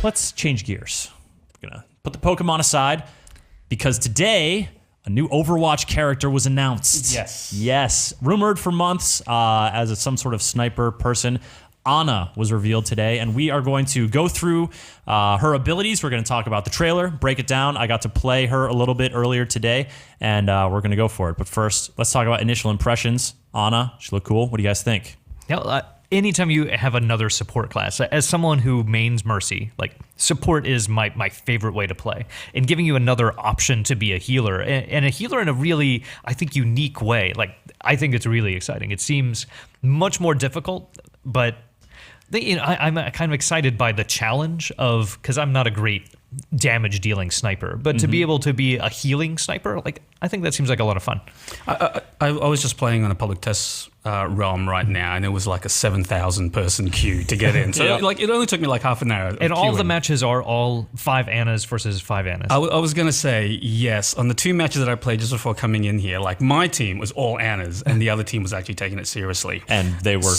let's change gears. We're gonna put the Pokemon aside because today a new Overwatch character was announced. Yes. Rumored for months as some sort of sniper person. Ana was revealed today, and we are going to go through her abilities. We're going to talk about the trailer, break it down. I got to play her a little bit earlier today, and we're going to go for it. But first, let's talk about initial impressions. Ana, she looked cool. What do you guys think? Yeah, anytime you have another support class, as someone who mains Mercy, like support is my favorite way to play. And giving you another option to be a healer, and a healer in a really, I think, unique way. Like, I think it's really exciting. It seems much more difficult, but I'm kind of excited by the challenge of, because I'm not a great damage dealing sniper, but to be able to be a healing sniper, like, I think that seems like a lot of fun. I was just playing on a public test realm right now, and it was like a 7,000 person queue to get in. So like it only took me like half an hour. And all the matches are all 5 Annas versus 5 Annas. I was going to say, yes, on the 2 matches that I played just before coming in here, like my team was all Annas, and the other team was actually taking it seriously. And they were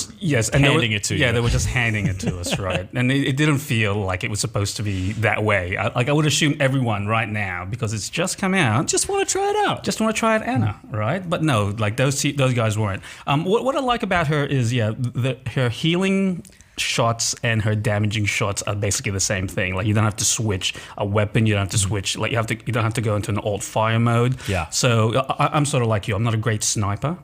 handing it to you. Yeah, they were just handing it to us, right? And it didn't feel like it was supposed to be that way. I would assume everyone right now, because it's just come out, Just want to try it out. just want to try it Anna, right? But no, like those guys weren't. What I like about her is, her healing shots and her damaging shots are basically the same thing. Like, you don't have to switch a weapon, you don't have to switch, like you don't have to go into an alt fire mode. Yeah. So I'm sort of like you. I'm not a great sniper.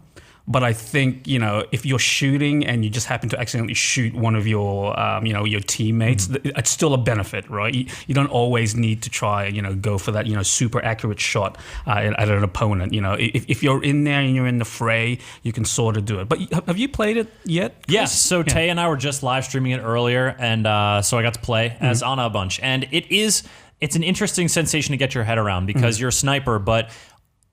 But I think, if you're shooting and you just happen to accidentally shoot one of your, your teammates, it's still a benefit, right? You don't always need to try, go for that, super accurate shot at an opponent. If you're in there and you're in the fray, you can sort of do it. But have you played it yet, Chris? Yes. So Tay and I were just live streaming it earlier, and so I got to play as Ana a bunch. And it's an interesting sensation to get your head around because you're a sniper, but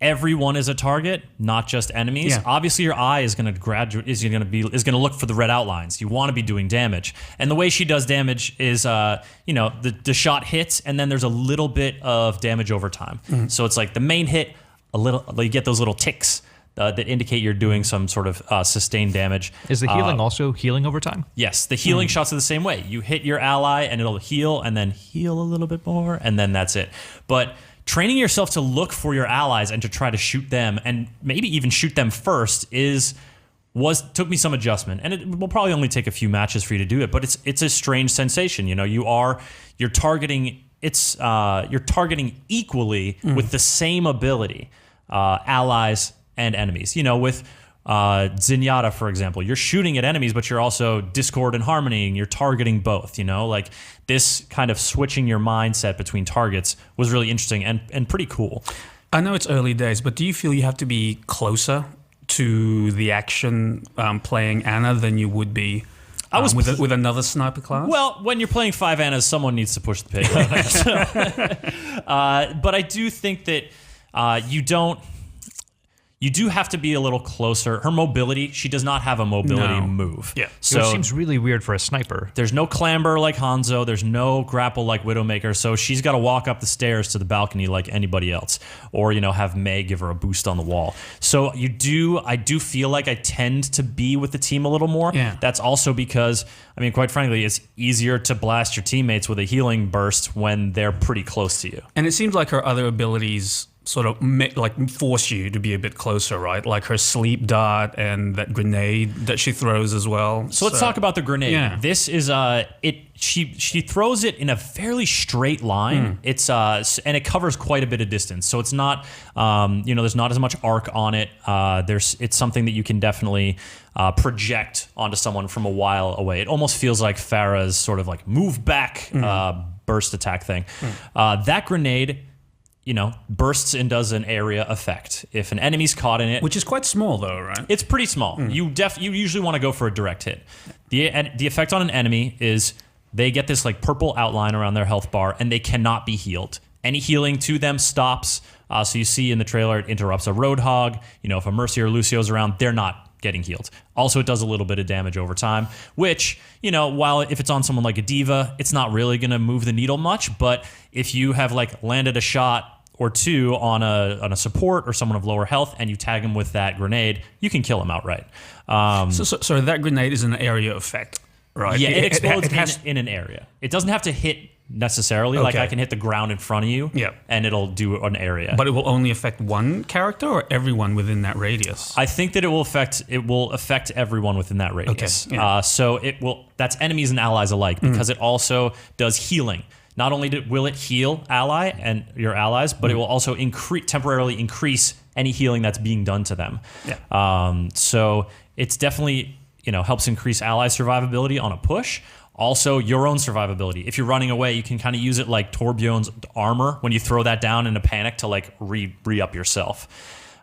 everyone is a target, not just enemies. Yeah. Obviously, your eye is going to look for the red outlines. You want to be doing damage, and the way she does damage is, the shot hits, and then there's a little bit of damage over time. So it's like the main hit, you get those little ticks that indicate you're doing some sort of sustained damage. Is the healing also healing over time? Yes, the healing shots are the same way. You hit your ally, and it'll heal, and then heal a little bit more, and then that's it. But training yourself to look for your allies and to try to shoot them, and maybe even shoot them first, took me some adjustment, and it will probably only take a few matches for you to do it. But it's a strange sensation. You're targeting equally with the same ability, allies and enemies. With Zenyatta, for example, you're shooting at enemies, but you're also Discord and Harmony, and you're targeting both. Like this kind of switching your mindset between targets was really interesting and pretty cool. I know it's early days, but do you feel you have to be closer to the action playing Ana than you would be with another sniper class? Well, when you're playing 5 Annas, someone needs to push the pig. But I do think that you do have to be a little closer. Her mobility, she does not have a mobility move. Yeah. So It seems really weird for a sniper. There's no clamber like Hanzo. There's no grapple like Widowmaker. So she's got to walk up the stairs to the balcony like anybody else. Or, have Mei give her a boost on the wall. So I do feel like I tend to be with the team a little more. Yeah. That's also because, quite frankly, it's easier to blast your teammates with a healing burst when they're pretty close to you. And it seems like her other abilities sort of force you to be a bit closer, right? Like her sleep dart and that grenade that she throws as well. So let's talk about the grenade. Yeah. This is she throws it in a fairly straight line. It's and it covers quite a bit of distance. So it's not there's not as much arc on it. It's something that you can definitely project onto someone from a while away. It almost feels like Pharah's sort of like move back burst attack thing. That grenade bursts and does an area effect. If an enemy's caught in it, which is quite small though, right? It's pretty small. You usually want to go for a direct hit. The effect on an enemy is they get this like purple outline around their health bar, and they cannot be healed. Any healing to them stops. So you see in the trailer, it interrupts a Roadhog. If a Mercy or Lucio's around, they're not getting healed. Also, it does a little bit of damage over time, which, while if it's on someone like a D.Va, it's not really going to move the needle much. But if you have like landed a shot or two on a support or someone of lower health, and you tag them with that grenade, you can kill them outright. So that grenade is an area effect, right? Yeah, it explodes in an area. It doesn't have to hit necessarily. Like Okay. I can hit the ground in front of you, Yeah. and it'll do an area. But it will only affect one character or everyone within that radius? I think that it will affect everyone within that radius. Okay, yeah. So it will. That's enemies and allies alike because it also does healing. Not only will it heal ally and your allies, but it will also temporarily increase any healing that's being done to them. Yeah. So it's definitely helps increase ally survivability on a push. Also, your own survivability. If you're running away, you can kind of use it like Torbjorn's armor when you throw that down in a panic to like re-up yourself.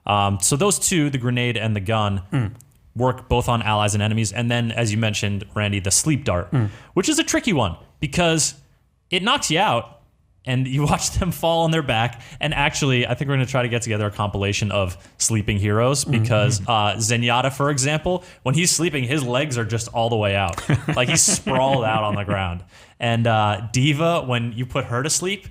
So those two, the grenade and the gun, work both on allies and enemies. And then, as you mentioned, Randy, the sleep dart, which is a tricky one because it knocks you out and you watch them fall on their back. And actually, I think we're going to try to get together a compilation of sleeping heroes because Zenyatta, for example, when he's sleeping, his legs are just all the way out. Like he's sprawled out on the ground. And Diva, when you put her to sleep,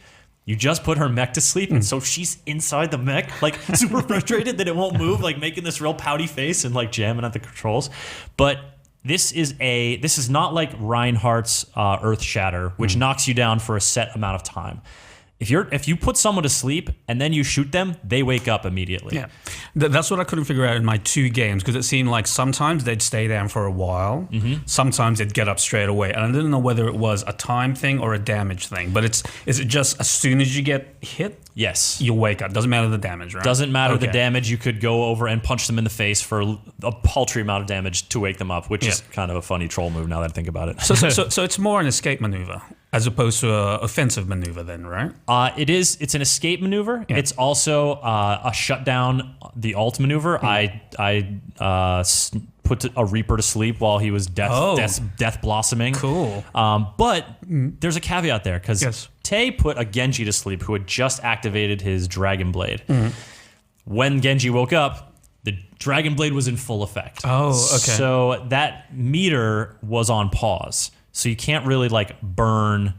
you just put her mech to sleep, and so she's inside the mech, like super frustrated that it won't move, like making this real pouty face and like jamming at the controls. But this is not like Reinhardt's Earth Shatter, which knocks you down for a set amount of time. If you put someone to sleep and then you shoot them, they wake up immediately. Yeah, that's what I couldn't figure out in my 2 games because it seemed like sometimes they'd stay down for a while, sometimes they'd get up straight away, and I didn't know whether it was a time thing or a damage thing. But is it just as soon as you get hit? Yes. You wake up. Doesn't matter the damage, right? Doesn't matter the Okay. damage. You could go over and punch them in the face for a paltry amount of damage to wake them up, which is kind of a funny troll move now that I think about it. So it's more an escape maneuver as opposed to an offensive maneuver then, right? It's an escape maneuver. Yeah. It's also a shutdown the alt maneuver. I put a Reaper to sleep while he was death blossoming. Cool. But there's a caveat there because Yes. Tay put a Genji to sleep who had just activated his Dragon Blade. When Genji woke up, the Dragon Blade was in full effect. Oh, okay. So that meter was on pause. So you can't really like burn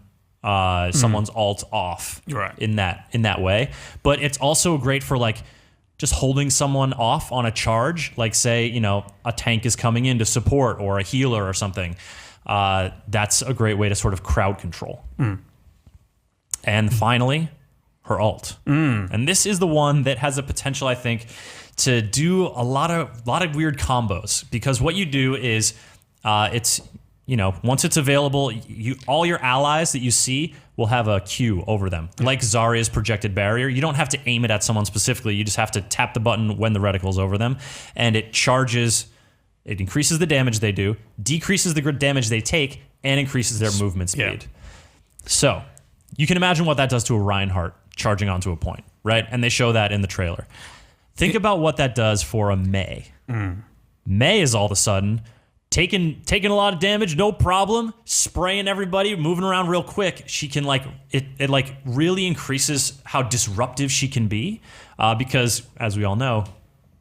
someone's alt off Right. in that way. But it's also great for like just holding someone off on a charge, like say, a tank is coming in to support or a healer or something. That's a great way to sort of crowd control. And finally, her ult. And this is the one that has the potential, I think, to do a lot of weird combos because what you do is once it's available, all your allies that you see will have a Q over them, like Zarya's projected barrier. You don't have to aim it at someone specifically. You just have to tap the button when the reticle's over them, and it charges. It increases the damage they do, decreases the damage they take, and increases their movement speed. Yeah. So you can imagine what that does to a Reinhardt charging onto a point, right? And they show that in the trailer. Think about what that does for a Mei. Mei is all of a sudden taking a lot of damage, no problem, spraying everybody, moving around real quick. She can it really increases how disruptive she can be because, as we all know,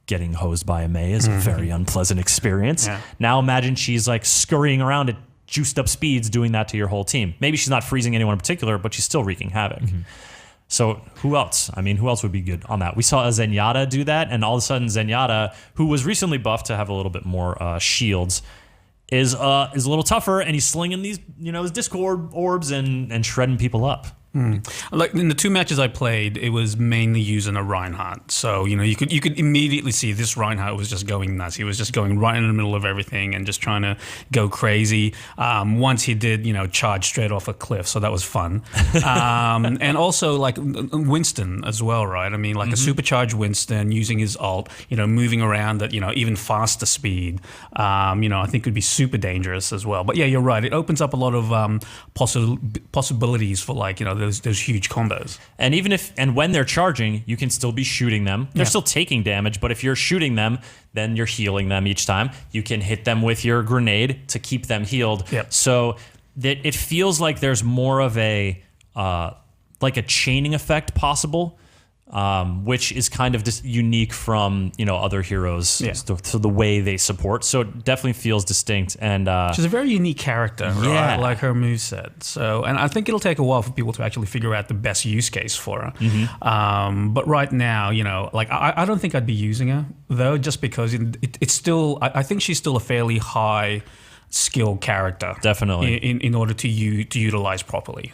getting hosed by a Mei is a very unpleasant experience. Yeah. Now imagine she's like scurrying around at juiced up speeds doing that to your whole team. Maybe she's not freezing anyone in particular, but she's still wreaking havoc. So who else? I mean, who else would be good on that? We saw a Zenyatta do that, and all of a sudden Zenyatta, who was recently buffed to have a little bit more shields, is a little tougher, and he's slinging these, his Discord orbs and shredding people up. Like in the 2 matches I played, it was mainly using a Reinhardt. So you could immediately see this Reinhardt was just going nuts. He was just going right in the middle of everything and just trying to go crazy. Once he did, charge straight off a cliff, so that was fun. And also like Winston as well, right? I mean, like a supercharged Winston using his ult, moving around at even faster speed. I think could be super dangerous as well. But yeah, you're right. It opens up a lot of possibilities for those huge combos. And when they're charging, you can still be shooting them. They're still taking damage, but if you're shooting them, then you're healing them each time. You can hit them with your grenade to keep them healed. Yep. So that it feels like there's more of a chaining effect possible, which is kind of just unique from other heroes to the way they support. So it definitely feels distinct. And she's a very unique character, right? Yeah. Like her moveset. So, and I think it'll take a while for people to actually figure out the best use case for her. But right now, I don't think I'd be using her though, just because it's still. I think she's still a fairly high skilled character. Definitely. In order to utilize properly.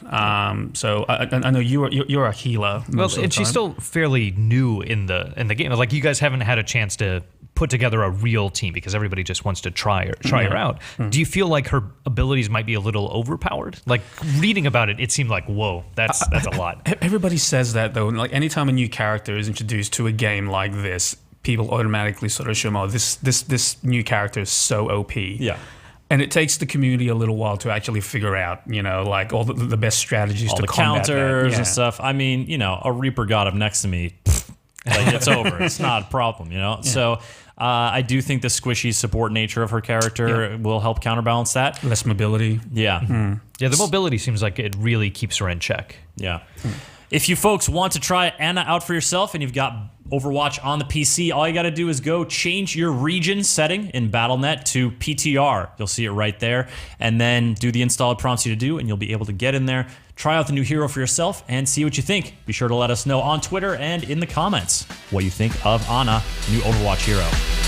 So I know you're a healer. Well, and she's still fairly new in the game. Like, you guys haven't had a chance to put together a real team because everybody just wants to try her out. Do you feel like her abilities might be a little overpowered? Like, reading about it, it seemed like, whoa, that's a lot. Everybody says that though. Like, anytime a new character is introduced to a game like this, people automatically sort of assume, oh, this new character is so OP. Yeah. And it takes the community a little while to actually figure out, like all the best strategies All to the combat counters that. and stuff. I mean, a Reaper got him next to me. Like, it's over. It's not a problem, So I do think the squishy support nature of her character will help counterbalance that. Less mobility. Yeah. Yeah, the mobility seems like it really keeps her in check. Yeah. If you folks want to try Anna out for yourself and you've got Overwatch on the PC, all you got to do is go change your region setting in Battle.net to PTR. You'll see it right there. And then do the install it prompts you to do, and you'll be able to get in there, try out the new hero for yourself, and see what you think. Be sure to let us know on Twitter and in the comments what you think of Anna, the new Overwatch hero.